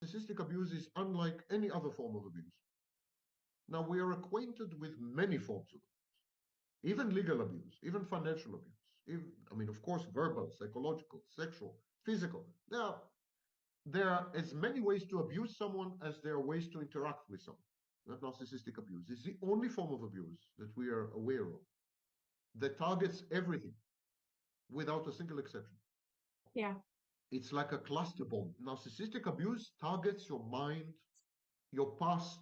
Narcissistic abuse is unlike any other form of abuse. Now, we are acquainted with many forms of abuse, even legal abuse, even financial abuse. Of course, verbal, psychological, sexual, physical. There are as many ways to abuse someone as there are ways to interact with someone. Not narcissistic abuse. It's the only form of abuse that we are aware of that targets everything without a single exception. Yeah. It's like a cluster bomb. Narcissistic abuse targets your mind, your past,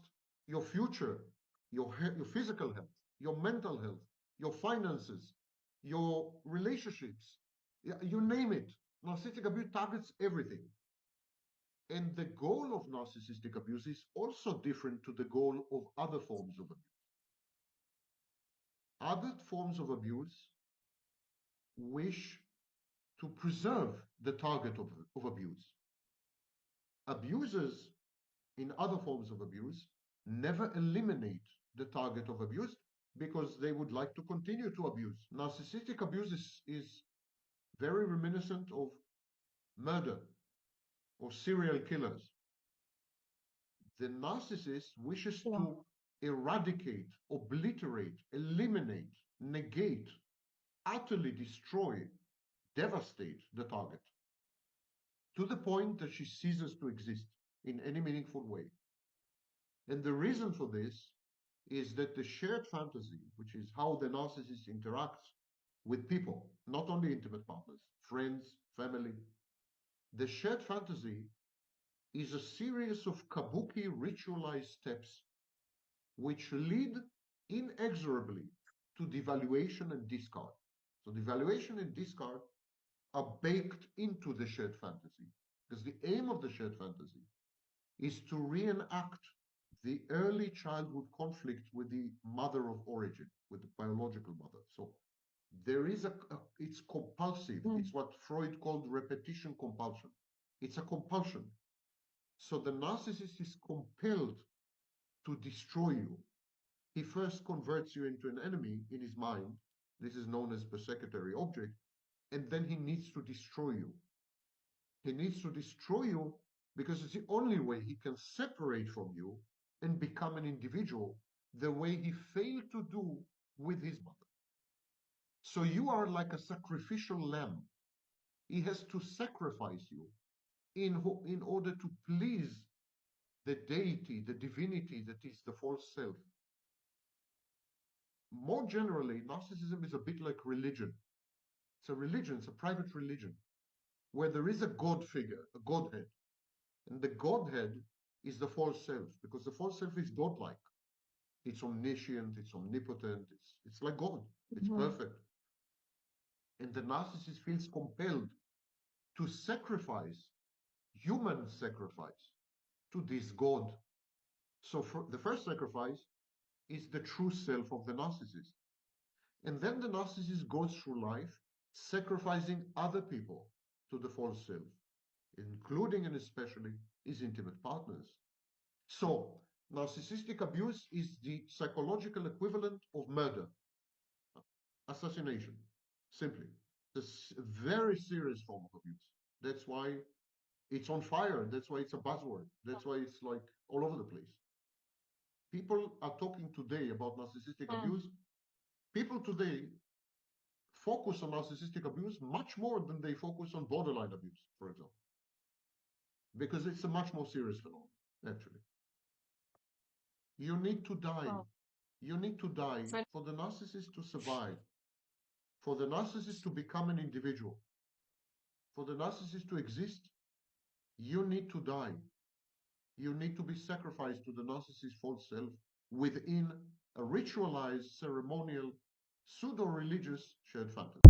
your future, your physical health, your mental health, your finances, your relationships. You name it. Narcissistic abuse targets everything. And the goal of narcissistic abuse is also different to the goal of other forms of abuse. Other forms of abuse wish to preserve the target of abuse. Abusers in other forms of abuse never eliminate the target of abuse because they would like to continue to abuse. Narcissistic abuse is very reminiscent of murder or serial killers. The narcissist wishes to eradicate, obliterate, eliminate, negate, utterly destroy, devastate the target to the point that she ceases to exist in any meaningful way. And the reason for this is that the shared fantasy, which is how the narcissist interacts with people, not only intimate partners, friends, family, the shared fantasy is a series of kabuki ritualized steps which lead inexorably to devaluation and discard. So devaluation and discard are baked into the shared fantasy because the aim of the shared fantasy is to reenact the early childhood conflict with the mother of origin, with the biological mother. So there is it's compulsive. It's what Freud called repetition compulsion. It's a compulsion. So the narcissist is compelled to destroy you. He first converts you into an enemy in his mind. This is known as persecutory object. And then he needs to destroy you. He needs to destroy you because it's the only way he can separate from you and become an individual the way he failed to do with his mother. So you are like a sacrificial lamb. He has to sacrifice you in order to please the deity, the divinity that is the false self. More generally, narcissism is a bit like religion. It's a religion, it's a private religion, where there is a God figure, a Godhead. And the Godhead is the false self, because the false self is godlike. It's omniscient, it's omnipotent, it's like God, it's perfect. And the narcissist feels compelled to sacrifice, human sacrifice, to this God. So the first sacrifice is the true self of the narcissist. And then the narcissist goes through life sacrificing other people to the false self, including and especially his intimate partners. So narcissistic abuse is the psychological equivalent of murder, assassination, simply. This very serious form of abuse. That's why it's on fire. That's why it's a buzzword. That's why it's like all over the place. People are talking today about narcissistic abuse. People today focus on narcissistic abuse much more than they focus on borderline abuse, for example, because it's a much more serious phenomenon, actually. You need to die. You need to die for the narcissist to survive, for the narcissist to become an individual, for the narcissist to exist. You need to die. You need to be sacrificed to the narcissist's false self within a ritualized, ceremonial, pseudo-religious shared fantasy.